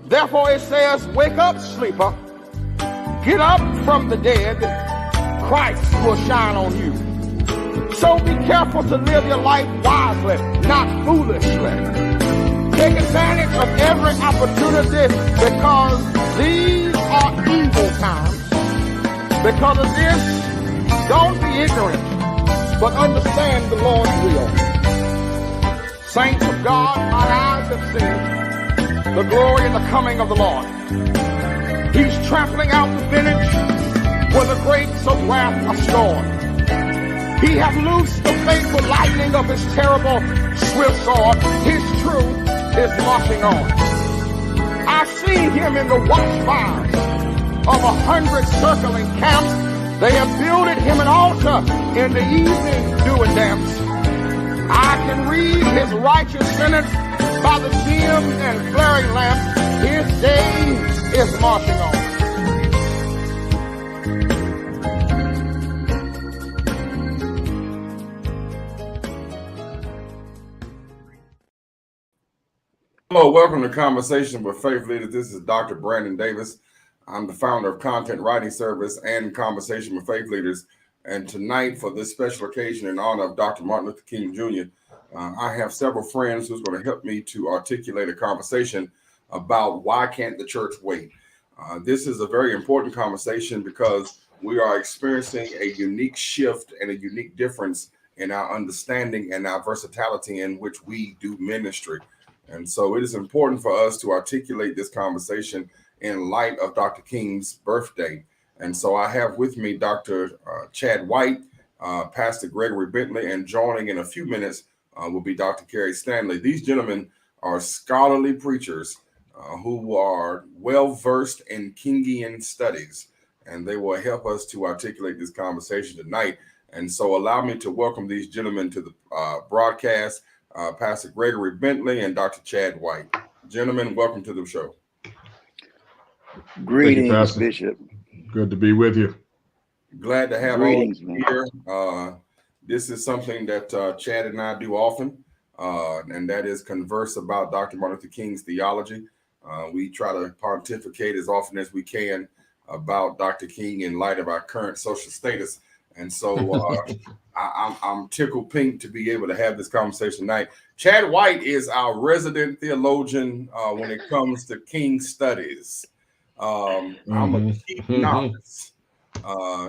Therefore it says, wake up, sleeper. Get up from the dead. Christ will shine on you. So be careful to live your life wisely, not foolishly. Take advantage of every opportunity because these are evil times. Because of this, don't be ignorant, but understand the Lord's will. Saints of God, my eyes have seen the glory and the coming of the Lord. He's trampling out the vintage where the grapes of wrath are stored. He hath loosed the faithful lightning of his terrible swift sword. His truth is marching on. I see him in the watchfires of 100 circling camps. They have builded him an altar in the evening doing dance. I can read his righteous sentence by the dim and flaring lamp. His day is marching on. Hello, welcome to Conversation with Faith Leaders. This is Dr. Brandon Davis. I'm the founder of Content Writing Service and Conversation with Faith Leaders. And tonight, for this special occasion in honor of Dr. Martin Luther King Jr., I have several friends who's going to help me to articulate a conversation about why can't the church wait? This is a very important conversation because we are experiencing a unique shift and a unique difference in our understanding and our versatility in which we do ministry. And so it is important for us to articulate this conversation in light of Dr. King's birthday. And so I have with me Dr. Chad White, Pastor Gregory Bentley, and joining in a few minutes will be Dr. Kerry Stanley. These gentlemen are scholarly preachers who are well-versed in Kingian studies, and they will help us to articulate this conversation tonight. And so allow me to welcome these gentlemen to the broadcast. Pastor Gregory Bentley and Dr. Chad White. Gentlemen, welcome to the show. Greetings, Pastor. Bishop. Good to be with you. Glad to have all here. This is something that Chad and I do often, and that is converse about Dr. Martin Luther King's theology. We try to pontificate as often as we can about Dr. King in light of our current social status. And so I'm tickled pink to be able to have this conversation tonight. Chad White is our resident theologian when it comes to King studies. I'm a cheap novice.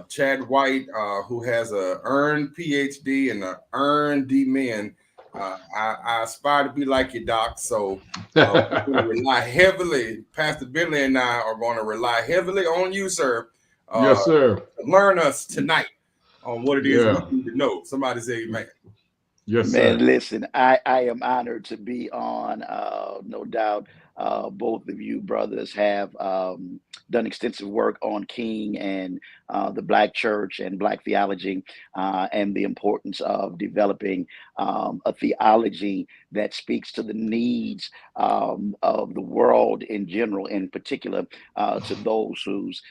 Chad White, who has an earned PhD and an earned D-Min. I aspire to be like you, Doc. So we're going to rely heavily. Pastor Bentley and I are going to rely heavily on you, sir. Yes, sir. To learn us tonight on what it is we need to know. Somebody say amen. Yes, man, sir. Listen, I am honored to be on. No doubt, both of you brothers have done extensive work on King and the Black church and Black theology and the importance of developing a theology that speaks to the needs of the world in general, in particular to those whose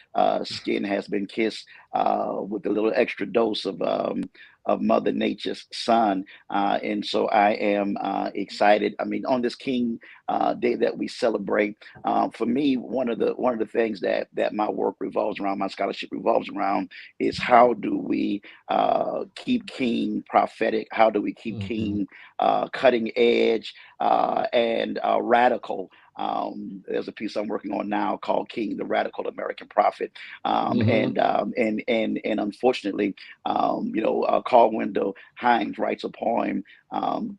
skin has been kissed with a little extra dose of Mother Nature's son. And so I am excited. I mean, on this King Day that we celebrate, for me, one of the things that my work revolves around, my scholarship revolves around, is how do we keep King prophetic? How do we keep King cutting edge and radical? There's a piece I'm working on now called King, the Radical American Prophet. And unfortunately, Carl Wendell Hines writes a poem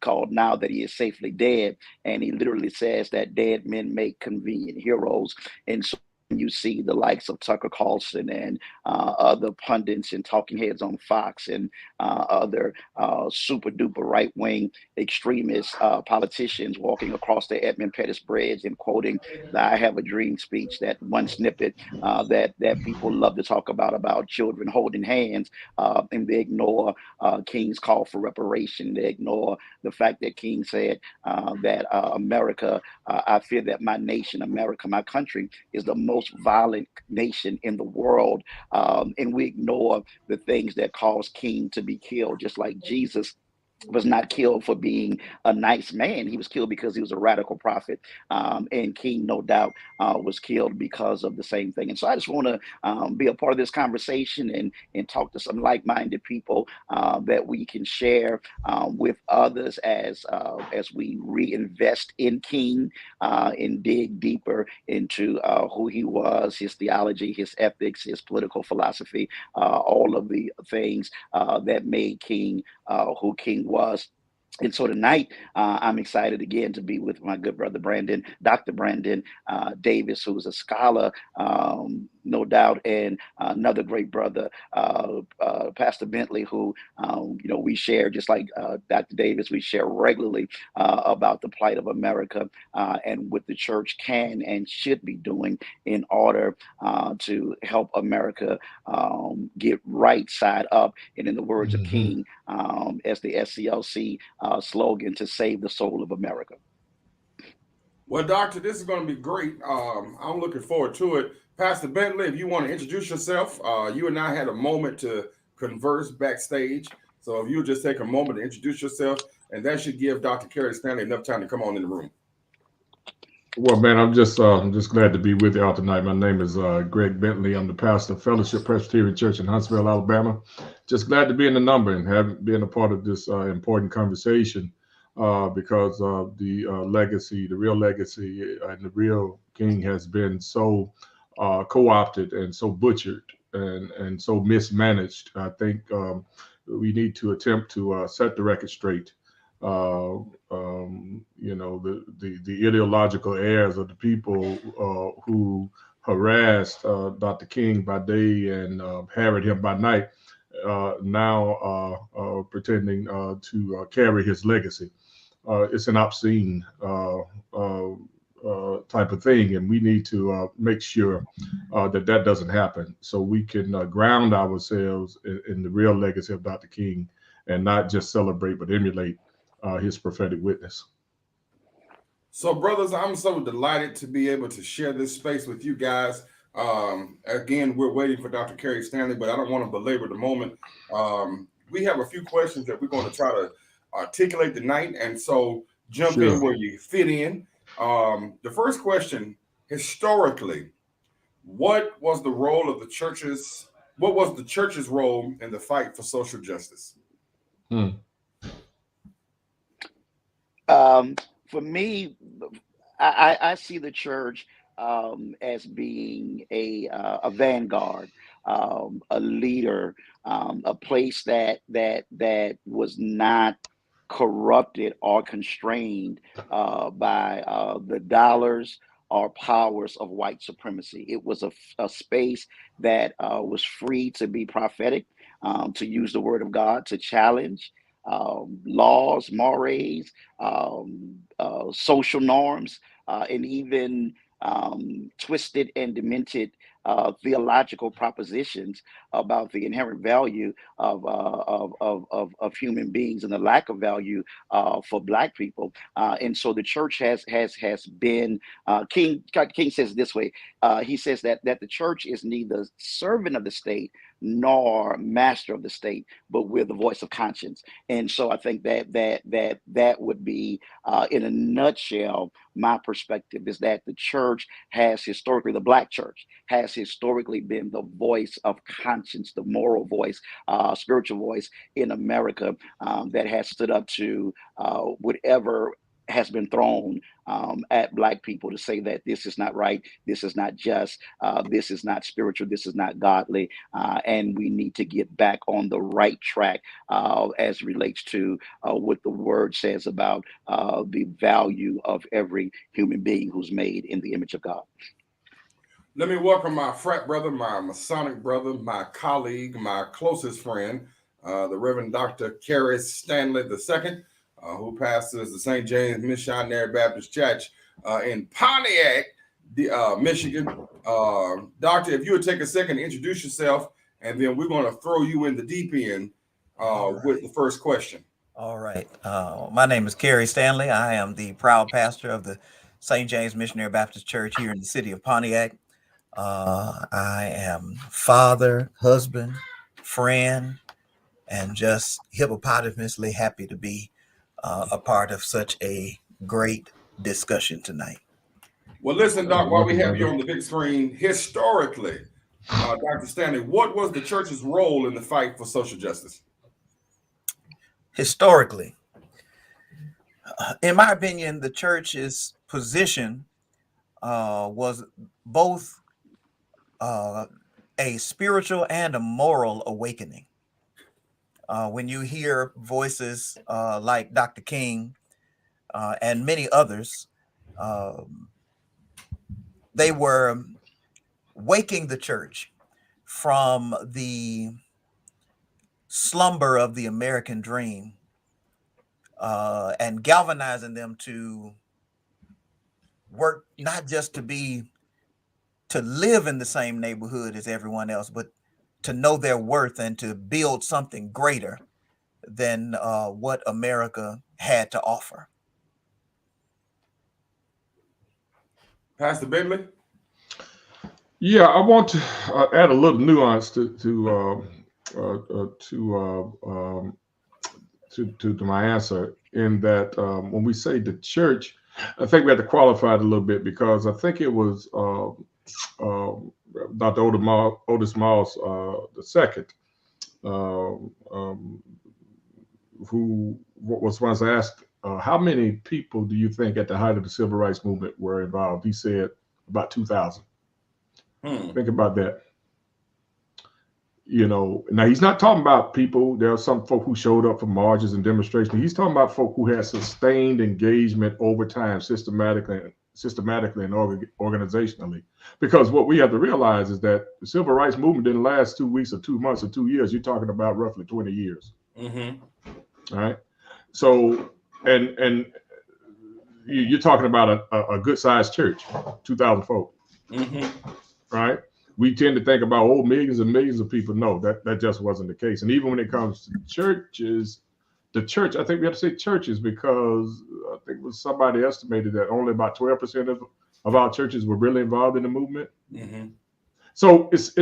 called Now That He Is Safely Dead. And he literally says that dead men make convenient heroes. And so you see the likes of Tucker Carlson and other pundits and talking heads on Fox and other super duper right wing extremist politicians walking across the Edmund Pettus Bridge and quoting the I Have a Dream speech, that one snippet that people love to talk about children holding hands, and they ignore King's call for reparation. They ignore the fact that King said that America, I fear that my nation, America, my country, is the most violent nation in the world, and we ignore the things that caused King to be killed, just like Jesus was not killed for being a nice man. He was killed because he was a radical prophet. And King, no doubt, was killed because of the same thing. And so I just want to be a part of this conversation and talk to some like-minded people that we can share with others as we reinvest in King and dig deeper into who he was, his theology, his ethics, his political philosophy, all of the things that made King who King was. And so tonight, I'm excited again to be with my good brother Brandon, Dr. Brandon Davis, who's a scholar, no doubt, and another great brother, Pastor Bentley, who we share just like Dr. Davis. We share regularly about the plight of America and what the church can and should be doing in order to help America get right side up. And in the words of King, as the SCLC slogan, to save the soul of America. Well, Doctor, this is going to be great. I'm looking forward to it. Pastor Bentley, if you want to introduce yourself, you and I had a moment to converse backstage. So if you would just take a moment to introduce yourself, and that should give Dr. Kerry Stanley enough time to come on in the room. Well, man, I'm just glad to be with you all tonight. My name is Greg Bentley. I'm the pastor of Fellowship Presbyterian Church in Huntsville, Alabama. Just glad to be in the number and being a part of this important conversation because the legacy, the real legacy, and the real King has been so co-opted and so butchered and so mismanaged. I think we need to attempt to set the record straight. The ideological heirs of the people who harassed Dr. King by day and harried him by night now pretending to carry his legacy. It's an obscene type of thing, and we need to make sure that doesn't happen, so we can ground ourselves in the real legacy of Dr. King and not just celebrate but emulate his prophetic witness. So, brothers, I'm so delighted to be able to share this space with you guys. Again, we're waiting for Dr. Kerry Stanley, but I don't want to belabor the moment. We have a few questions that we're going to try to articulate tonight, and so jump in where you fit in. The first question, historically, what was the role of the churches? What was the church's role in the fight for social justice? For me, I see the church as being a vanguard, a leader, a place that was not corrupted or constrained by the dollars or powers of white supremacy. It was a space that was free to be prophetic, to use the word of God, to challenge laws, mores, social norms, and even twisted and demented theological propositions about the inherent value of human beings and the lack of value for Black people. And so the church has been, King says it this way. He says that the church is neither servant of the state nor master of the state, but we're the voice of conscience. And so I think that would be, in a nutshell, my perspective is that the church has historically, the Black church has historically been the voice of conscience, the moral voice, spiritual voice in America that has stood up to whatever has been thrown at Black people to say that this is not right, this is not just, this is not spiritual, this is not godly, and we need to get back on the right track as relates to what the word says about the value of every human being who's made in the image of God. Let me welcome my frat brother, my Masonic brother, my colleague, my closest friend, the Reverend Dr. Kerry Stanley II, who pastors the St. James Missionary Baptist Church in Pontiac, Michigan. Doctor, if you would take a second to introduce yourself, and then we're going to throw you in the deep end with the first question. All right. My name is Kerry Stanley. I am the proud pastor of the St. James Missionary Baptist Church here in the city of Pontiac. I am father, husband, friend, and just hippopotamously happy to be a part of such a great discussion tonight. Well, listen, Doc, while we have you Welcome, on the big screen, historically, Dr. Stanley, what was the church's role in the fight for social justice? Historically, in my opinion, the church's position was both a spiritual and a moral awakening. When you hear voices like Dr. King and many others, they were waking the church from the slumber of the American dream and galvanizing them to work not just to live in the same neighborhood as everyone else, but to know their worth and to build something greater than what America had to offer. Pastor Bentley? Yeah, I want to add a little nuance to my answer, in that when we say the church, I think we have to qualify it a little bit, because I think it was Dr. Otis Moss II, who was once asked, how many people do you think at the height of the civil rights movement were involved? He said about 2,000. Think about that. You know, now he's not talking about people. There are some folk who showed up for marches and demonstrations. He's talking about folk who had sustained engagement over time, systematically and organizationally. Because what we have to realize is that the civil rights movement didn't last 2 weeks or 2 months or 2 years. You're talking about roughly 20 years. All right. So, and you're talking about a good sized church, 2,000 folk. Right. We tend to think about, oh, millions and millions of people. No, that just wasn't the case. And even when it comes to churches, the church, I think we have to say churches, because I think it was somebody estimated that only about 12% of our churches were really involved in the movement. So it's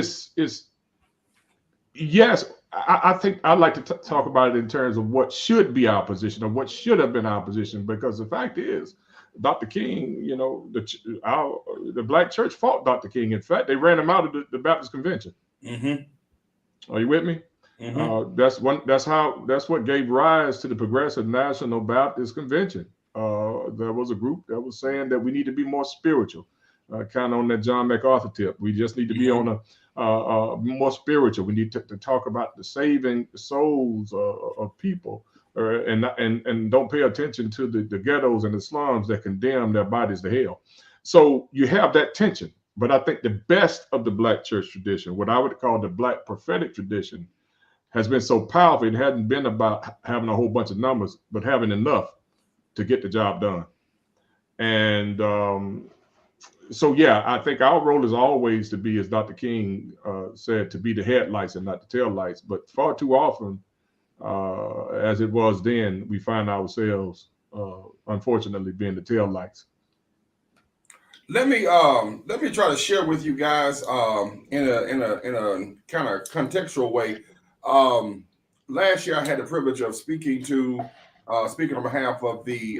yes, I think I'd like to talk about it in terms of what should be our position, or what should have been our position, because the fact is, Dr. King, you know, the Black church fought Dr. King. In fact, they ran him out of the Baptist convention. Are you with me? That's what gave rise to the Progressive National Baptist Convention. There was a group that was saying that we need to be more spiritual, kind of on that John MacArthur tip. We just need to be on a more spiritual. We need to talk about the saving souls of people. And don't pay attention to the ghettos and the slums that condemn their bodies to hell. So you have that tension. But I think the best of the Black church tradition, what I would call the Black prophetic tradition, has been so powerful. It hadn't been about having a whole bunch of numbers, but having enough to get the job done. And so, yeah, I think our role is always to be, as Dr. King said, to be the headlights and not the taillights. But far too often, as it was then, we find ourselves, unfortunately, being the taillights. Let me try to share with you guys in a kind of contextual way. Last year, I had the privilege of speaking on behalf of the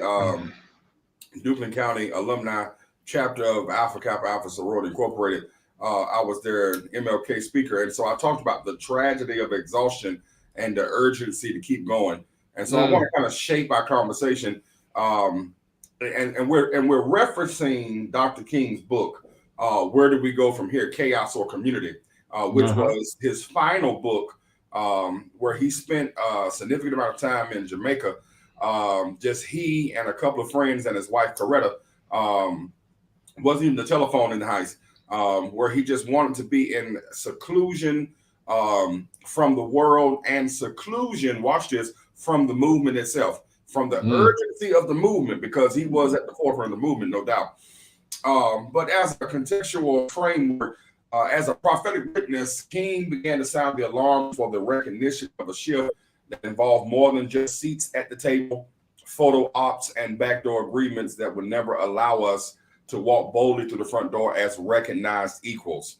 Duplin County Alumni Chapter of Alpha Kappa Alpha Sorority Incorporated. I was their MLK speaker, and so I talked about the tragedy of exhaustion and the urgency to keep going. And so I want to kind of shape our conversation. And we're referencing Dr. King's book, Where Do We Go From Here, Chaos or Community, which was his final book, where he spent a significant amount of time in Jamaica. Just he and a couple of friends and his wife, Coretta, wasn't even the telephone in the house, where he just wanted to be in seclusion from the world, and seclusion, watch this, from the movement itself, from the urgency of the movement, because he was at the forefront of the movement, no doubt. But as a contextual framework, as a prophetic witness, King began to sound the alarm for the recognition of a shift that involved more than just seats at the table, photo ops, and backdoor agreements that would never allow us to walk boldly through the front door as recognized equals.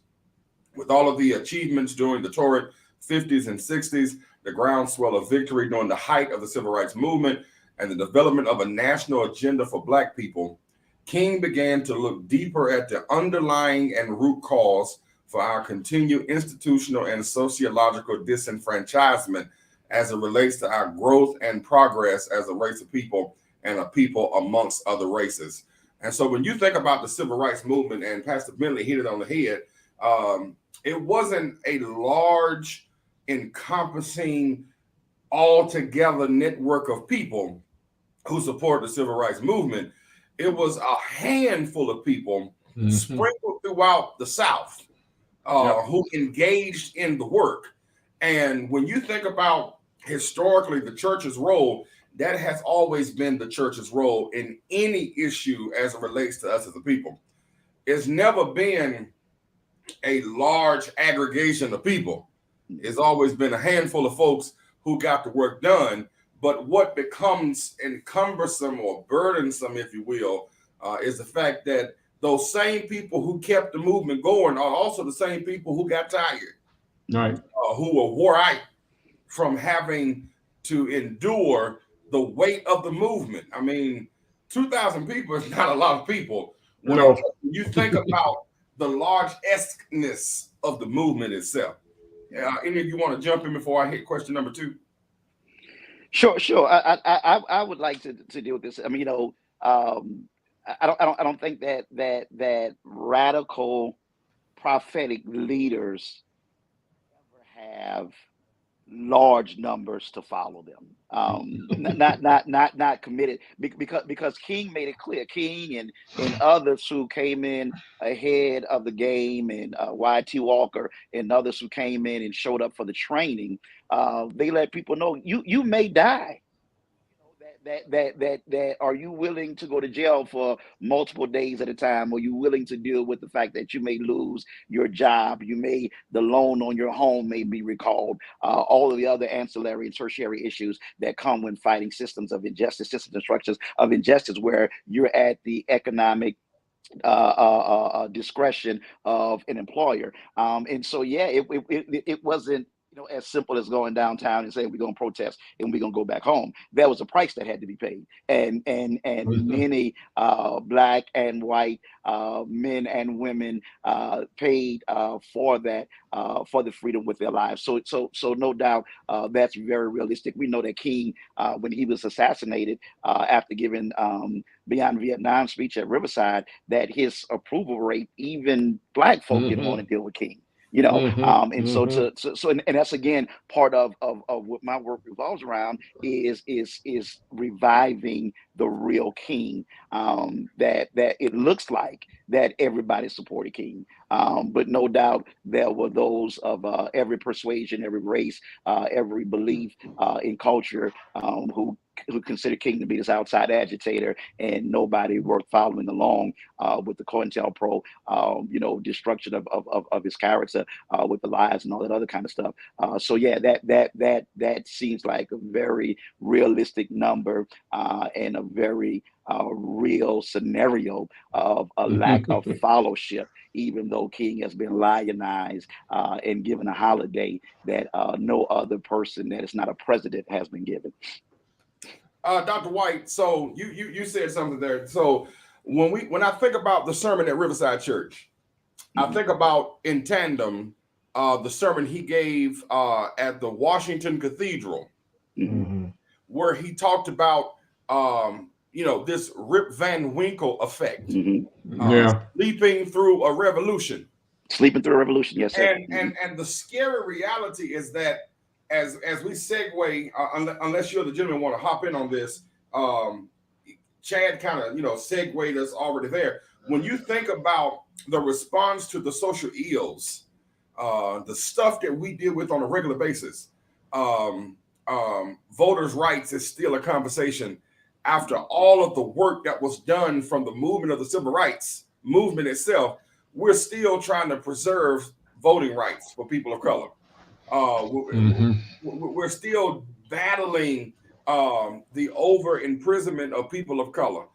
With all of the achievements during the torrid 50s and 60s, the groundswell of victory during the height of the civil rights movement and the development of a national agenda for Black people, King began to look deeper at the underlying and root cause for our continued institutional and sociological disenfranchisement as it relates to our growth and progress as a race of people and a people amongst other races. And so when you think about the civil rights movement, and Pastor Bentley hit it on the head, it wasn't a large, encompassing, altogether network of people who supported the civil rights movement. It was a handful of people sprinkled throughout the South who engaged in the work. And when you think about historically the church's role, that has always been the church's role in any issue as it relates to us as a people. It's never been a large aggregation of people. It's always been a handful of folks who got the work done. But what becomes cumbersome or burdensome, if you will, is the fact that those same people who kept the movement going are also the same people who got tired, right? Who were wore out from having to endure the weight of the movement. I mean, 2,000 people is not a lot of people. When you think about the large-esqueness of the movement itself. Any of you want to jump in before I hit question number 2? Sure. I would like to deal with this. I mean, I don't think that radical prophetic leaders ever have large numbers to follow them. Not committed, because King made it clear. King and others who came in ahead of the game, and Y.T. Walker and others who came in and showed up for the training, they let people know you may die. That are you willing to go to jail for multiple days at a time? Are you willing to deal with the fact that you may lose your job? The loan on your home may be recalled. All of the other ancillary and tertiary issues that come when fighting systems of injustice, systems and structures of injustice, where you're at the economic discretion of an employer. And so, it wasn't as simple as going downtown and saying we're going to protest and we're going to go back home. There was a price that had to be paid, and many Black and white men and women paid for that, for the freedom with their lives. So no doubt that's very realistic. We know that King, when he was assassinated after giving Beyond Vietnam speech at Riverside, that his approval rate, even Black folk didn't want to deal with King. And that's again part of what my work revolves around is reviving the real King. That it looks like that everybody supported King, but no doubt there were those of every persuasion, every race, every belief in culture who considered King to be this outside agitator, and nobody worth following along with the COINTELPRO, destruction of his character with the lies and all that other kind of stuff. That seems like a very realistic number and a very real scenario of a lack of fellowship, even though King has been lionized and given a holiday that no other person that is not a president has been given. Dr. White, so you said something there. So when I think about the sermon at Riverside Church, I think about in tandem the sermon he gave at the Washington Cathedral, where he talked about this Rip Van Winkle effect, sleeping through a revolution. Sleeping through a revolution, yes, sir. And the scary reality is that as we segue, unless you're the gentleman want to hop in on this, Chad kind of segued us already there. When you think about the response to the social ills, the stuff that we deal with on a regular basis, voters' rights is still a conversation after all of the work that was done from the movement of the civil rights movement itself. We're still trying to preserve voting rights for people of color. We're still battling the over imprisonment of people of color.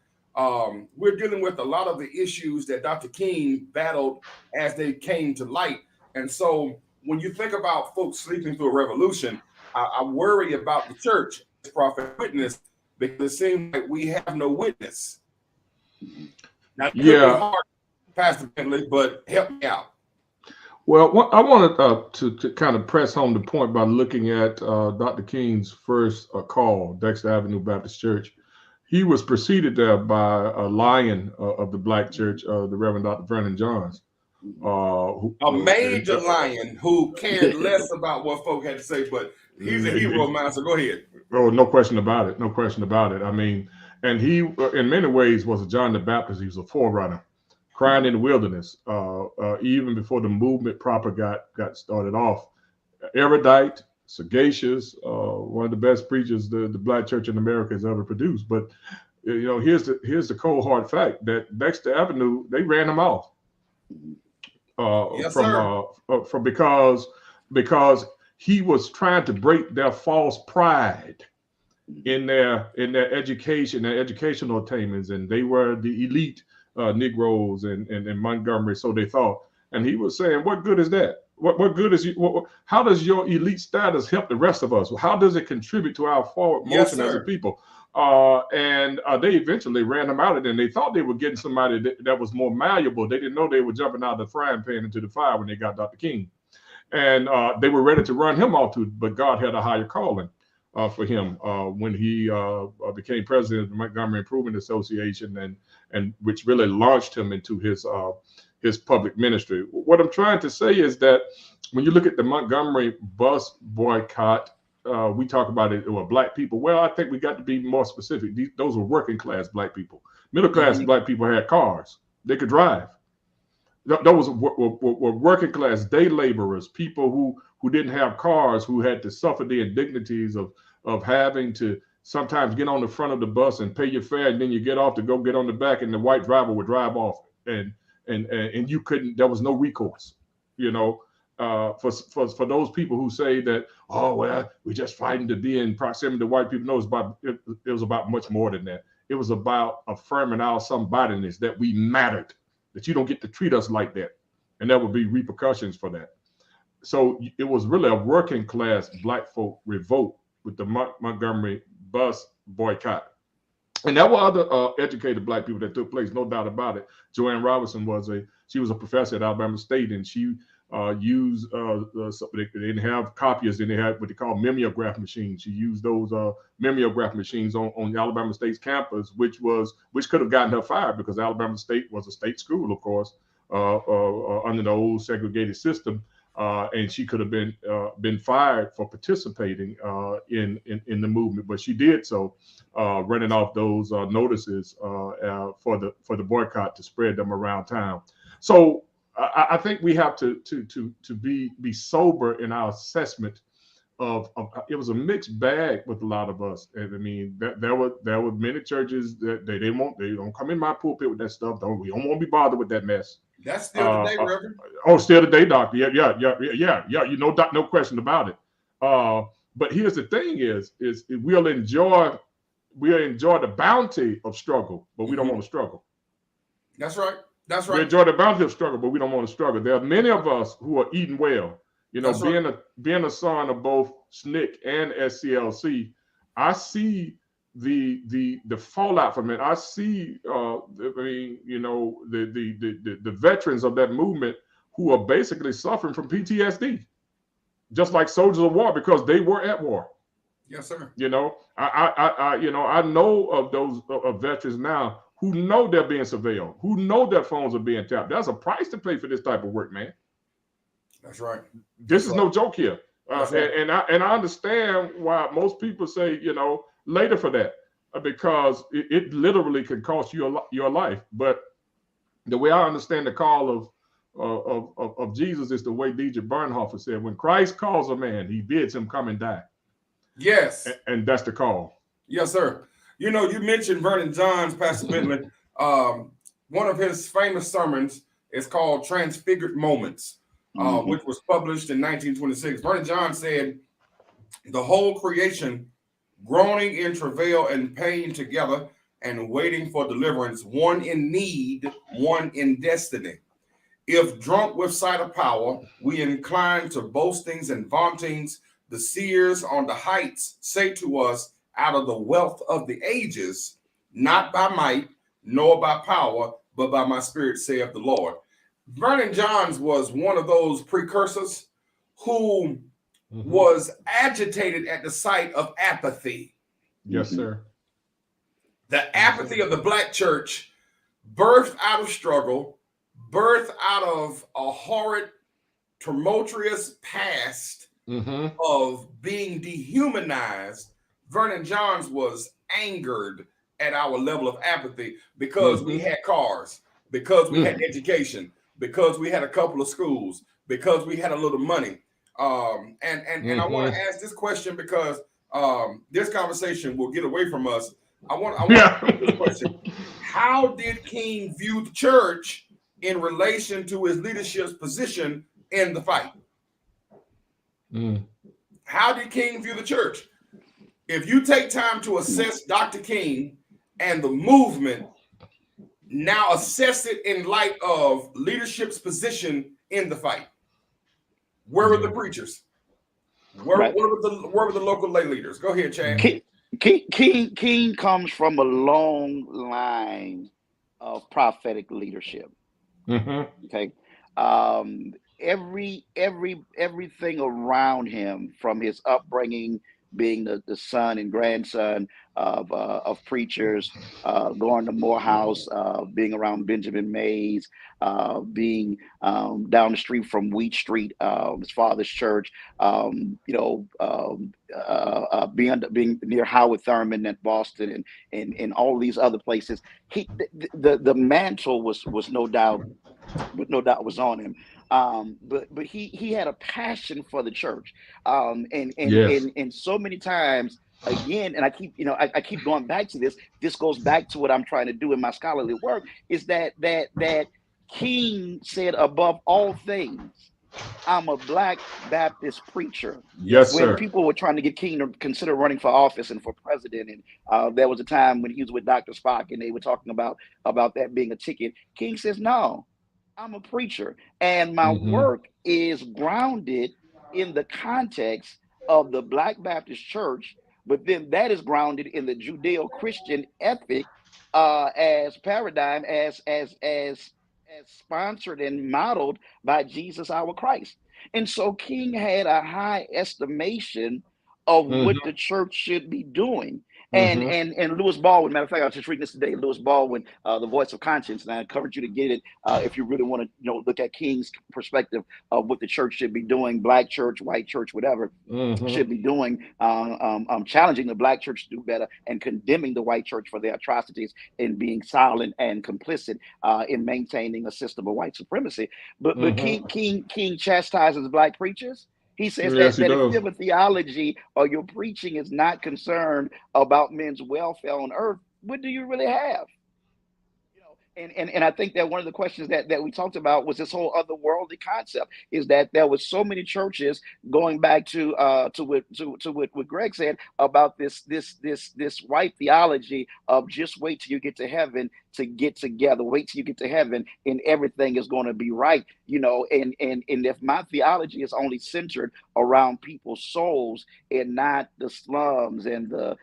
We're dealing with a lot of the issues that Dr. King battled as they came to light. And so when you think about folks sleeping through a revolution, I worry about the church, prophet witness, because it seems like we have no witness. Now, it could be hard, Pastor Bentley, but help me out. Well, I wanted to kind of press home the point by looking at Dr. King's first call, Dexter Avenue Baptist Church. He was preceded there by a lion of the Black church, the Reverend Dr. Vernon Johns. A major lion who cared less about what folk had to say, but he's a hero of mine, so go ahead. Oh, no question about it. No question about it. I mean, and he, in many ways, was a John the Baptist. He was a forerunner, crying in the wilderness, even before the movement proper got started off. Erudite, sagacious, one of the best preachers the Black church in America has ever produced. But here's the cold hard fact that Dexter Avenue, they ran him off. Yes, from because he was trying to break their false pride in their education, their educational attainments, and they were the elite Negroes in Montgomery, so they thought. And he was saying, what good is that? What good is you? How does your elite status help the rest of us? How does it contribute to our forward motion as a people? And they eventually ran him out of it, and they thought they were getting somebody that was more malleable. They didn't know they were jumping out of the frying pan into the fire when they got Dr. King. And they were ready to run him off too, but God had a higher calling for him when he became president of the Montgomery Improvement Association, and which really launched him into his public ministry. What I'm trying to say is that when you look at the Montgomery bus boycott, we talk about it were Black people. Well, I think we got to be more specific. Those were working class Black people. Middle class Black people had cars. They could drive. Those were working class day laborers, people who didn't have cars, who had to suffer the indignities of having to sometimes get on the front of the bus and pay your fare, and then you get off to go get on the back, and the white driver would drive off, and you couldn't. There was no recourse, for those people who say that, oh well, we're just fighting to be in proximity to white people. No, it was about much more than that. It was about affirming our somebodyness, that we mattered, that you don't get to treat us like that, and there would be repercussions for that. So it was really a working class Black folk revolt with the Montgomery bus boycott. And there were other educated Black people that took place, no doubt about it. Joanne Robinson was a professor at Alabama State, and she used they didn't have copiers, then they had what they call mimeograph machines. She used those mimeograph machines on Alabama State's campus, which could have gotten her fired, because Alabama State was a state school, of course, under the old segregated system. And she could have been fired for participating in the movement, but she did so, running off those notices for the boycott to spread them around town. So I think we have to be sober in our assessment of it was a mixed bag with a lot of us. And I mean, there were many churches that they don't come in my pulpit with that stuff. We don't want to be bothered with that mess. That's still today, Reverend. Still today, Doctor. Yeah. No question about it. But here's the thing: is we'll enjoy the bounty of struggle, but we don't want to struggle. That's right. We enjoy the bounty of struggle, but we don't want to struggle. There are many of us who are eating well. Being a son of both SNCC and SCLC, I see the fallout from it. I see the veterans of that movement who are basically suffering from PTSD, just like soldiers of war, because they were at war. Yes, sir. I know of those veterans now who know they're being surveilled, who know their phones are being tapped. There's a price to pay for this type of work, man. That's right. This is no joke here. And I understand why most people say, later for that, because it literally can cost you your life. But the way I understand the call of Jesus is the way Dietrich Bonhoeffer said, when Christ calls a man, he bids him come and die. Yes. And that's the call. Yes, sir. You mentioned Vernon Johns, Pastor Bentley. One of his famous sermons is called Transfigured Moments, which was published in 1926. Vernon Johns said, the whole creation groaning in travail and pain together and waiting for deliverance, one in need, one in destiny. If drunk with sight of power, we incline to boastings and vauntings, the seers on the heights say to us, out of the wealth of the ages, not by might, nor by power, but by my spirit, saith the Lord. Vernon Johns was one of those precursors who was agitated at the sight of apathy. Yes, sir. The apathy of the Black church birthed out of struggle, birthed out of a horrid, tumultuous past of being dehumanized. Vernon Johns was angered at our level of apathy because we had cars, because we had education, because we had a couple of schools, because we had a little money. And I want to ask this question because this conversation will get away from us. I want to ask this question. How did King view the church in relation to his leadership's position in the fight? How did King view the church? If you take time to assess Dr. King and the movement, now assess it in light of leadership's position in the fight. Where were the preachers? Where were the local lay leaders? Go ahead, Chad. King comes from a long line of prophetic leadership. Okay. Everything around him, from his upbringing, being the son and grandson of preachers, going to Morehouse, being around Benjamin Mays, being down the street from Wheat Street, his father's church, being near Howard Thurman at Boston, and all these other places. The mantle was no doubt was on him. But he had a passion for the church. And so many times, again, and I keep going back to this. This goes back to what I'm trying to do in my scholarly work, is that King said, above all things, I'm a Black Baptist preacher. Yes, when sir. People were trying to get King to consider running for office and for president, and there was a time when he was with Dr. Spock, and they were talking about that being a ticket. King says, no, I'm a preacher, and my work is grounded in the context of the Black Baptist Church, but then that is grounded in the Judeo-Christian ethic as paradigm, as sponsored and modeled by Jesus our Christ. And so King had a high estimation of what the church should be doing. And Lewis Baldwin, matter of fact, I was just reading this today, Lewis Baldwin, The Voice of Conscience, and I encourage you to get it if you really want to look at King's perspective of what the church should be doing, Black church, white church, whatever, should be doing, challenging the Black church to do better and condemning the white church for their atrocities and being silent and complicit in maintaining a system of white supremacy. But King chastises Black preachers. He says that if you have a theology or your preaching is not concerned about men's welfare on earth, what do you really have? And I think that one of the questions that we talked about was this whole otherworldly concept, is that there was so many churches, going back to what Greg said about this white theology of just wait till you get to heaven to get together, wait till you get to heaven and everything is going to be right, and if my theology is only centered around people's souls and not the slums and the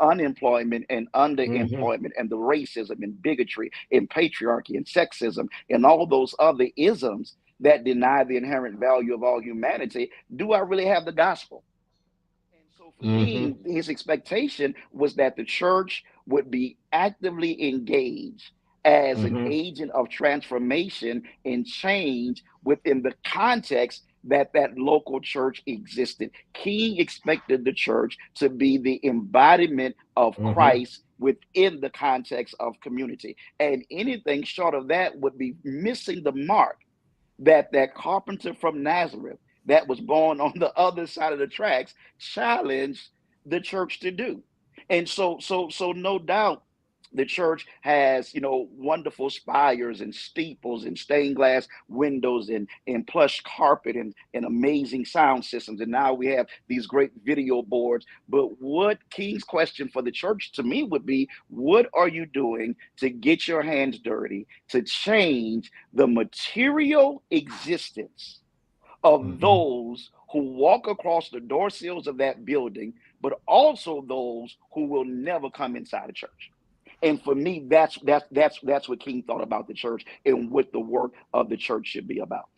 unemployment and underemployment and the racism and bigotry and patriarchy and sexism and all those other isms that deny the inherent value of all humanity, do I really have the gospel? And so for King, his expectation was that the church would be actively engaged as an agent of transformation and change within the context that local church existed. King expected the church to be the embodiment of Christ within the context of community. And anything short of that would be missing the mark that carpenter from Nazareth that was born on the other side of the tracks challenged the church to do. And so no doubt the church has, wonderful spires and steeples and stained glass windows and plush carpet and amazing sound systems. And now we have these great video boards. But what King's question for the church to me would be, what are you doing to get your hands dirty, to change the material existence of those who walk across the door sills of that building, but also those who will never come inside a church. And for me, that's what King thought about the church and what the work of the church should be about.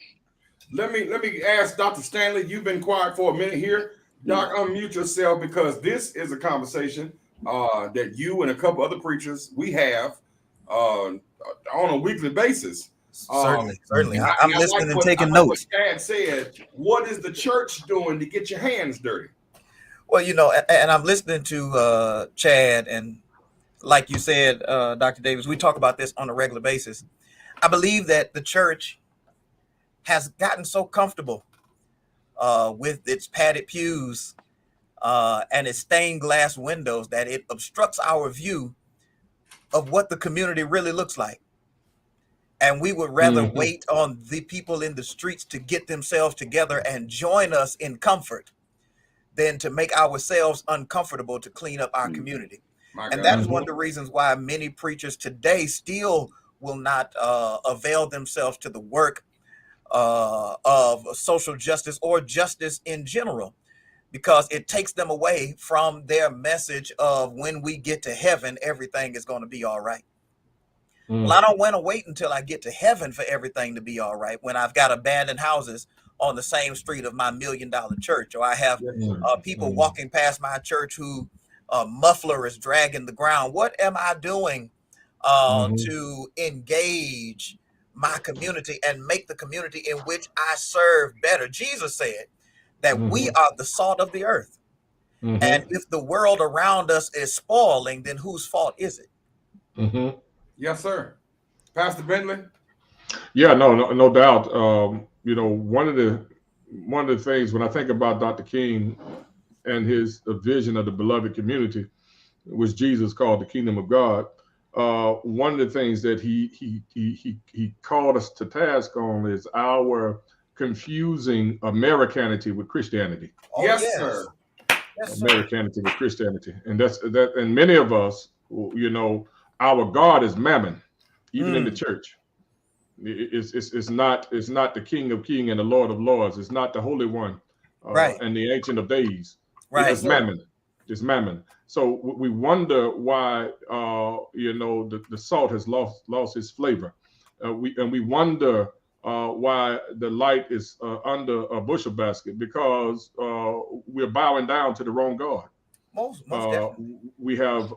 Let me ask Dr. Stanley. You've been quiet for a minute here. Doc, unmute yourself, because this is a conversation that you and a couple other preachers we have on a weekly basis. Certainly. I'm listening and taking notes. What Chad said, what is the church doing to get your hands dirty? Well, and I'm listening to Chad, and like you said, Dr. Davis, we talk about this on a regular basis. I believe that the church has gotten so comfortable with its padded pews and its stained glass windows that it obstructs our view of what the community really looks like. And we would rather wait on the people in the streets to get themselves together and join us in comfort than to make ourselves uncomfortable to clean up our community. And that is one of the reasons why many preachers today still will not avail themselves to the work of social justice or justice in general, because it takes them away from their message of when we get to heaven, everything is going to be all right. Well, I don't want to wait until I get to heaven for everything to be all right when I've got abandoned houses on the same street of my $1 million church, or I have people walking past my church who muffler is dragging the ground. What am I doing to engage my community and make the community in which I serve better? Jesus said that we are the salt of the earth. And if the world around us is spoiling, then whose fault is it? Yes, sir. Pastor Bentley? Yeah, no doubt. One of the things when I think about Dr. King and his vision of the beloved community, which Jesus called the kingdom of God, one of the things that he called us to task on is our confusing Americanity with Christianity. Oh, yes, sir. Americanity with Christianity, and and many of us, our God is Mammon, even in the church. It's not the King of Kings and the Lord of Lords. It's not the Holy One, and the Ancient of Days. Right. It's Mammon. It's Mammon. So we wonder why the salt has lost its flavor. We wonder why the light is under a bushel basket, because we're bowing down to the wrong God. Most definitely. We have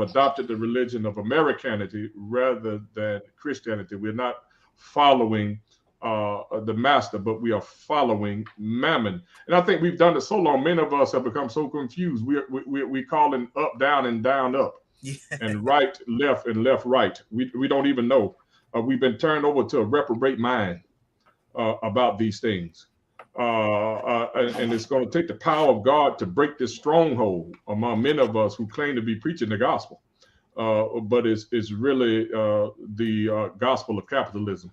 adopted the religion of Americanity rather than Christianity. We're not following the master, but we are following Mammon. And I think we've done it so long. Many of us have become so confused. We calling up down and down up, and right left and left right. We don't even know. We've been turned over to a reprobate mind about these things. And it's going to take the power of God to break this stronghold among many of us who claim to be preaching the gospel, but it's really the gospel of capitalism.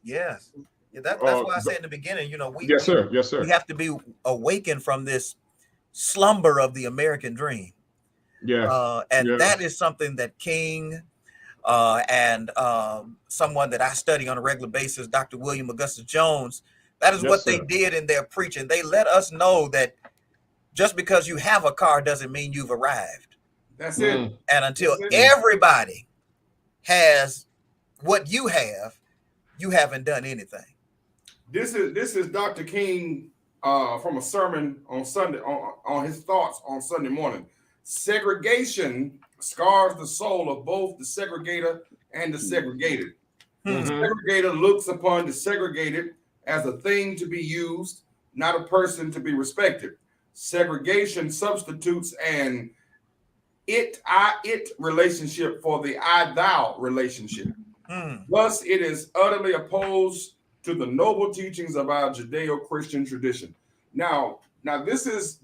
Yes, that's why I said in the beginning, yes, sir. We have to be awakened from this slumber of the American dream. That is something that King and someone that I study on a regular basis, Dr. William Augustus Jones, that is what they did in their preaching. They let us know that just because you have a car doesn't mean you've arrived. That's it. And until everybody has what you have, you haven't done anything. This is Dr. King from a sermon on Sunday, on his thoughts on Sunday morning. Segregation scars the soul of both the segregator and the segregated. The segregator looks upon the segregated as a thing to be used, not a person to be respected. Segregation substitutes an it relationship for the I-thou relationship. Thus, it is utterly opposed to the noble teachings of our Judeo-Christian tradition. Now, this is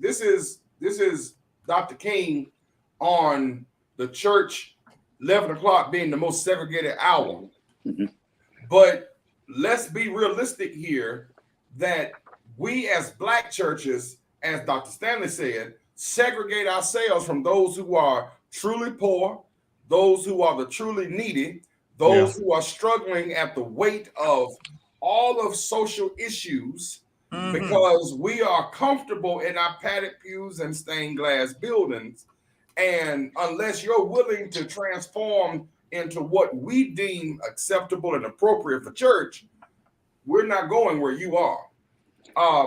Dr. King on the church 11 o'clock being the most segregated hour. But let's be realistic here that we as Black churches, as Dr. Stanley said, segregate ourselves from those who are truly poor, those who are the truly needy, those who are struggling at the weight of all of social issues because we are comfortable in our padded pews and stained glass buildings. And unless you're willing to transform into what we deem acceptable and appropriate for church, we're not going where you are.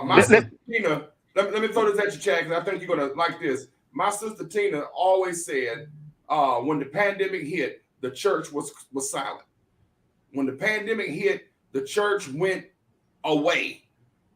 My sister Tina, let me throw this at you, Chad, because I think you're going to like this. My sister Tina always said, when the pandemic hit, the church was silent. When the pandemic hit, the church went away.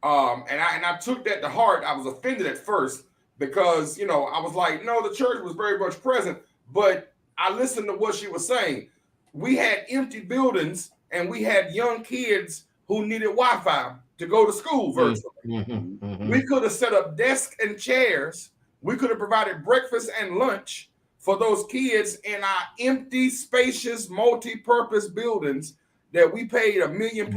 And I took that to heart. I was offended at first because, I was like, no, the church was very much present. But I listened to what she was saying. We had empty buildings and we had young kids who needed Wi-Fi to go to school virtually. We could have set up desks and chairs. We could have provided breakfast and lunch for those kids in our empty, spacious, multi-purpose buildings that we paid $1 million+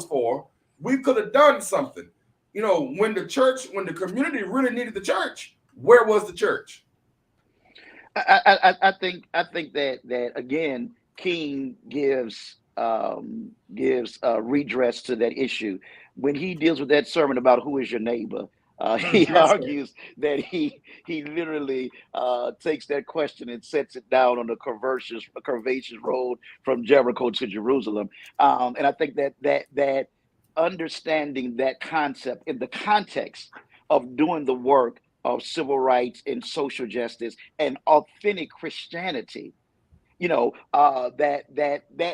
for. We could have done something. When the community really needed the church, where was the church? I think that again, King gives redress to that issue when he deals with that sermon about who is your neighbor. He argues that he literally takes that question and sets it down on a curvaceous road from Jericho to Jerusalem. And I think that understanding that concept in the context of doing the work of civil rights and social justice and authentic Christianity, that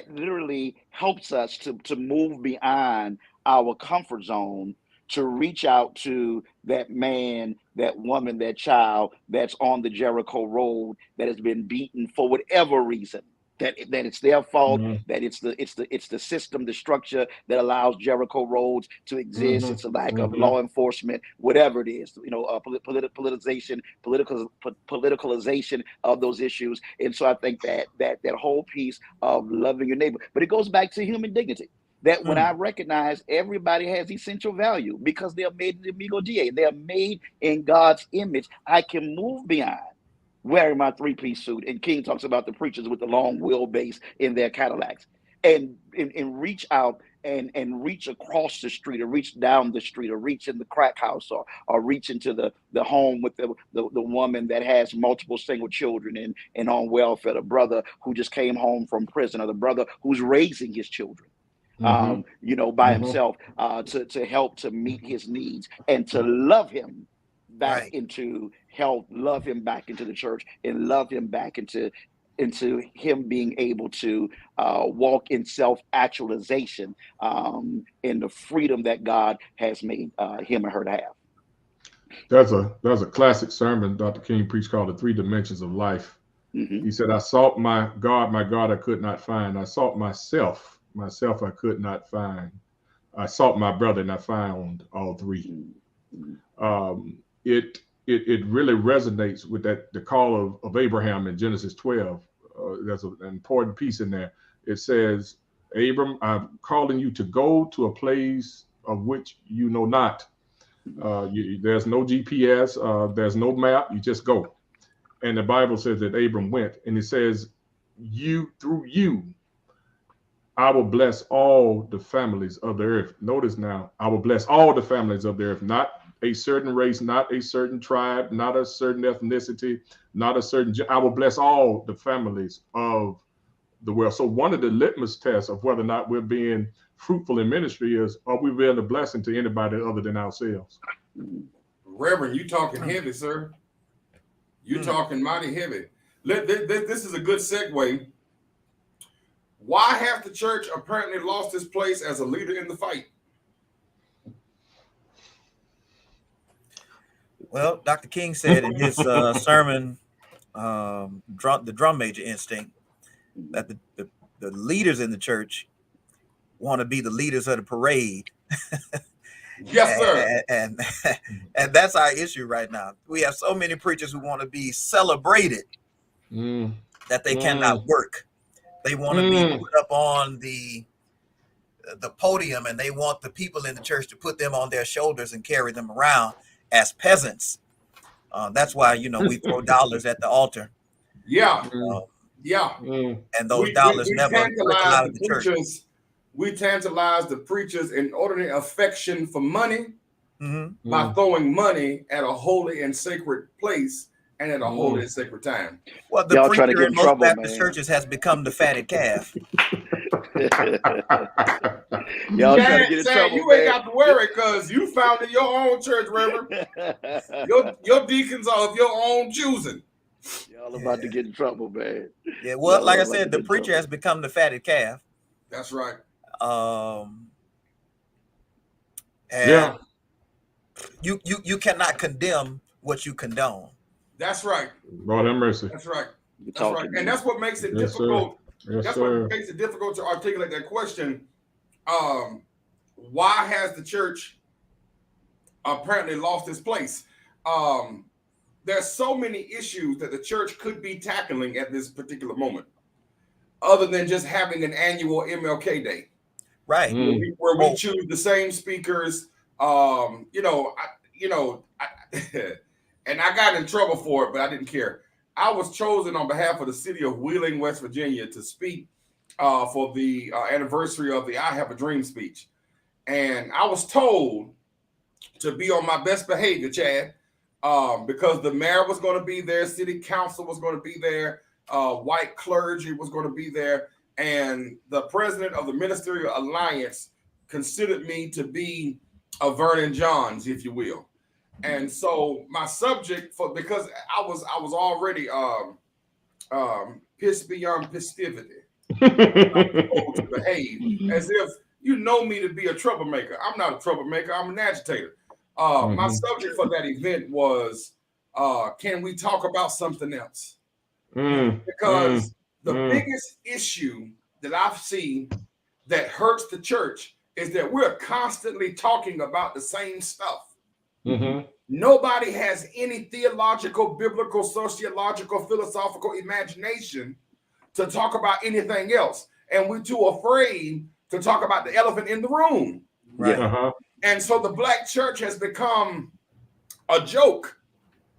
literally helps us to move beyond our comfort zone, to reach out to that man, that woman, that child that's on the Jericho road that has been beaten for whatever reason. That it's their fault, that it's the system, the structure that allows Jericho roads to exist. It's a lack of law enforcement, whatever it is, politicalization of those issues. And so I think that whole piece of loving your neighbor, but it goes back to human dignity. That when I recognize everybody has essential value because they are made in the amigo Dei, they are made in God's image, I can move beyond wearing my 3-piece suit. And King talks about the preachers with the long wheelbase in their Cadillacs, and reach out and reach across the street, or reach down the street, or reach in the crack house, or reach into the home with the woman that has multiple single children and on welfare, the brother who just came home from prison, or the brother who's raising his children by himself, to help to meet his needs and to love him back into health, love him back into the church, and love him back into him being able to walk in self-actualization, in the freedom that God has made him and her to have. That's a classic sermon Dr. King preached called The 3 Dimensions of Life. He said, I sought my God, I could not find. I sought myself I could not find. I sought my brother and I found all 3. It really resonates with the call of Abraham in Genesis 12. There's an important piece in there. It says, Abram, I'm calling you to go to a place of which you know not. There's no GPS, there's no map, you just go. And the Bible says that Abram went, and it says, through you, I will bless all the families of the earth. Notice now, I will bless all the families of the earth, not a certain race, not a certain tribe, not a certain ethnicity, not a certain, I will bless all the families of the world. So one of the litmus tests of whether or not we're being fruitful in ministry is, are we being a blessing to anybody other than ourselves? Reverend, you talking heavy, sir. You talking mighty heavy. This is a good segue. Why has the church apparently lost its place as a leader in the fight? Well, Dr. King said in his sermon, the drum major instinct, that the leaders in the church want to be the leaders of the parade. Yes, sir. And that's our issue right now. We have so many preachers who want to be celebrated that they cannot work. They want to be put up on the podium, and they want the people in the church to put them on their shoulders and carry them around as peasants. That's why, we throw dollars at the altar. Yeah. And those dollars never break out of the church. We tantalize the preachers in inordinate affection for money by throwing money at a holy and sacred place and at a holy and sacred time. Well, the preacher in most Baptist churches has become the fatted calf. Y'all trying to get in trouble, you ain't got to worry because you founded your own church, Reverend. your deacons are of your own choosing. Y'all about to get in trouble, man. Yeah, well, like I said, the preacher has become the fatted calf. That's right. And you cannot condemn what you condone. That's right. Lord have mercy. That's right. That's right. And that's what makes it difficult. That's what makes it difficult to articulate that question. Why has the church apparently lost its place? There's so many issues that the church could be tackling at this particular moment, other than just having an annual MLK Day, right? Where we choose the same speakers. And I got in trouble for it, but I didn't care. I was chosen on behalf of the city of Wheeling, West Virginia, to speak for the anniversary of the I Have a Dream speech. And I was told to be on my best behavior, Chad, because the mayor was going to be there, city council was going to be there, white clergy was going to be there, and the president of the Ministerial Alliance considered me to be a Vernon Johns, if you will. And so my subject, because I was already pissed beyond festivity, to behave as if you know me to be a troublemaker. I'm not a troublemaker. I'm an agitator. My subject for that event was, can we talk about something else? Because the biggest issue that I've seen that hurts the church is that we're constantly talking about the same stuff. Nobody has any theological, biblical, sociological, philosophical imagination to talk about anything else. And we're too afraid to talk about the elephant in the room. Right. And so the black church has become a joke.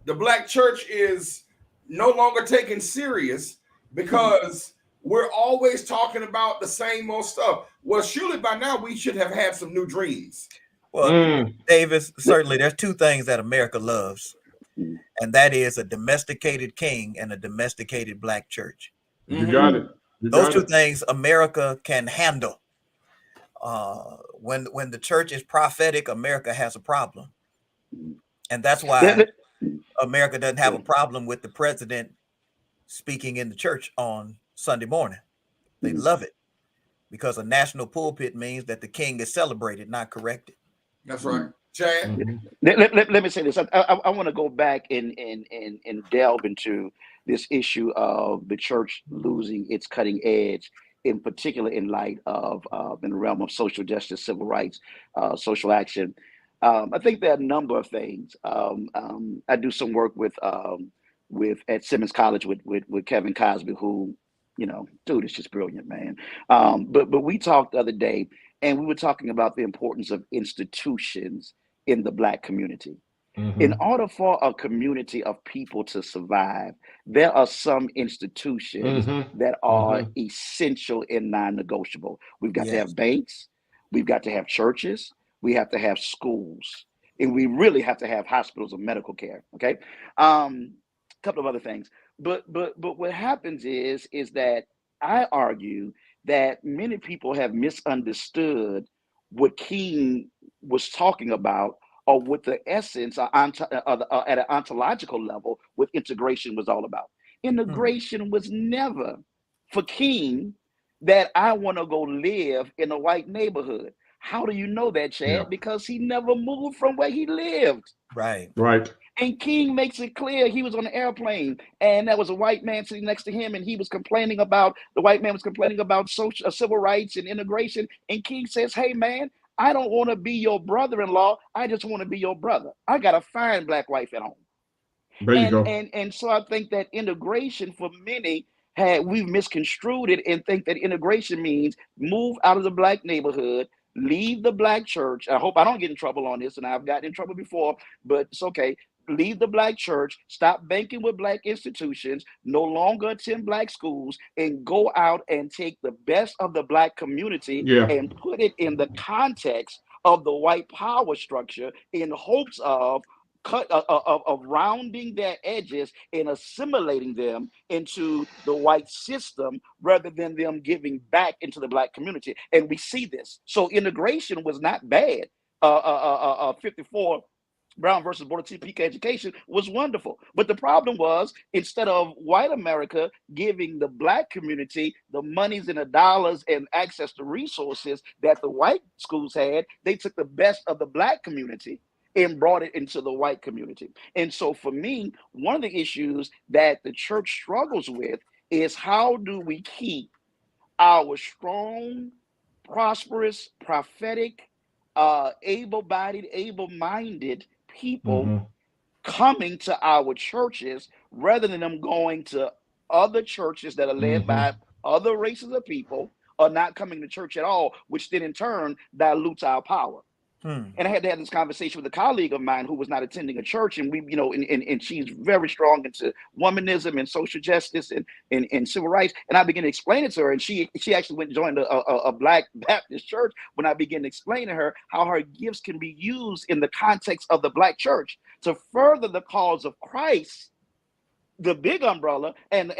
The black church is no longer taken serious because we're always talking about the same old stuff. Well, surely by now we should have had some new dreams. Well, Davis, certainly there's two things that America loves, and that is a domesticated king and a domesticated black church. You got it. Those two things America can handle. When the church is prophetic, America has a problem. And that's why America doesn't have a problem with the president speaking in the church on Sunday morning. They love it because a national pulpit means that the king is celebrated, not corrected. That's right. Chad? Let me say this. I want to go back and delve into this issue of the church losing its cutting edge, in particular in light of in the realm of social justice, civil rights, social action. I think there are a number of things. I do some work with at Simmons College with Kevin Cosby, who, dude is just brilliant, man. But we talked the other day, and we were talking about the importance of institutions in the Black community. In order for a community of people to survive, there are some institutions that are essential and non-negotiable. We've got to have banks, we've got to have churches, we have to have schools, and we really have to have hospitals and medical care. Okay, a couple of other things, but what happens is that I argue that many people have misunderstood what King was talking about, or what the essence at an ontological level, what integration was all about. Integration was never for King that I want to go live in a white neighborhood. How do you know that, Chad? Yeah. Because he never moved from where he lived. Right. And King makes it clear. He was on an airplane, and there was a white man sitting next to him, and the white man was complaining about social, civil rights and integration. And King says, hey, man, I don't want to be your brother-in-law. I just want to be your brother. I got a fine black wife at home. There you go. And so I think that integration for many, we've misconstrued it and think that integration means move out of the black neighborhood, leave the black church. I hope I don't get in trouble on this, and I've gotten in trouble before, but it's okay. Leave the black church, stop banking with black institutions, no longer attend black schools, and go out and take the best of the black community and put it in the context of the white power structure in hopes of rounding their edges and assimilating them into the white system rather than them giving back into the black community. And we see this. So integration was not bad. 54 Brown versus Board of Topeka Education was wonderful. But the problem was, instead of white America giving the black community the monies and the dollars and access to resources that the white schools had, they took the best of the black community and brought it into the white community. And so for me, one of the issues that the church struggles with is how do we keep our strong, prosperous, prophetic, able-bodied, able-minded people coming to our churches rather than them going to other churches that are led by other races of people, or not coming to church at all, which then in turn dilutes our power. And I had to have this conversation with a colleague of mine who was not attending a church, and we, and she's very strong into womanism and social justice and civil rights. And I began to explain it to her, and she actually went and joined a Black Baptist church. When I began to explain to her how her gifts can be used in the context of the Black church to further the cause of Christ, the big umbrella, and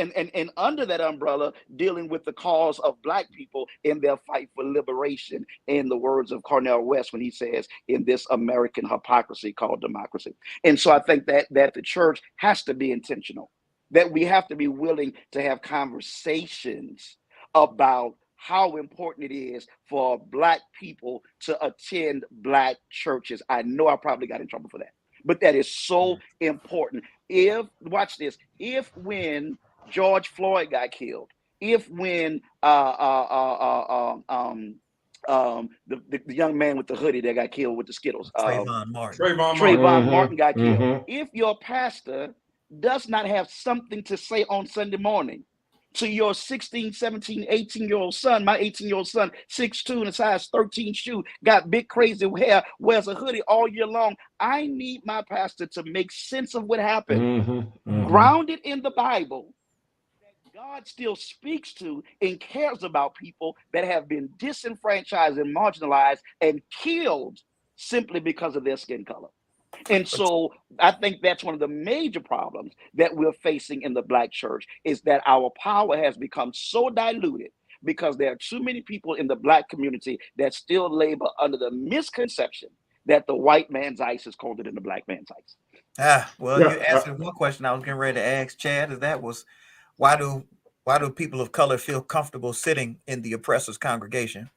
under that umbrella, dealing with the cause of Black people in their fight for liberation, in the words of Cornel West, when he says, in this American hypocrisy called democracy. And so I think that the church has to be intentional, that we have to be willing to have conversations about how important it is for Black people to attend Black churches. I know I probably got in trouble for that, but that is so important. Watch this, if when George Floyd got killed, if when the young man with the hoodie that got killed with the Skittles, Trayvon Martin got killed, if your pastor does not have something to say on Sunday morning to your 16, 17, 18-year-old son, my 18-year-old son, 6'2", and a size 13 shoe, got big crazy hair, wears a hoodie all year long, I need my pastor to make sense of what happened, grounded in the Bible, that God still speaks to and cares about people that have been disenfranchised and marginalized and killed simply because of their skin color. And so I think that's one of the major problems that we're facing in the Black church, is that our power has become so diluted because there are too many people in the Black community that still labor under the misconception that the white man's ice is colder than the Black man's ice. Well, you answered one question I was getting ready to ask Chad, that was, why do people of color feel comfortable sitting in the oppressor's congregation?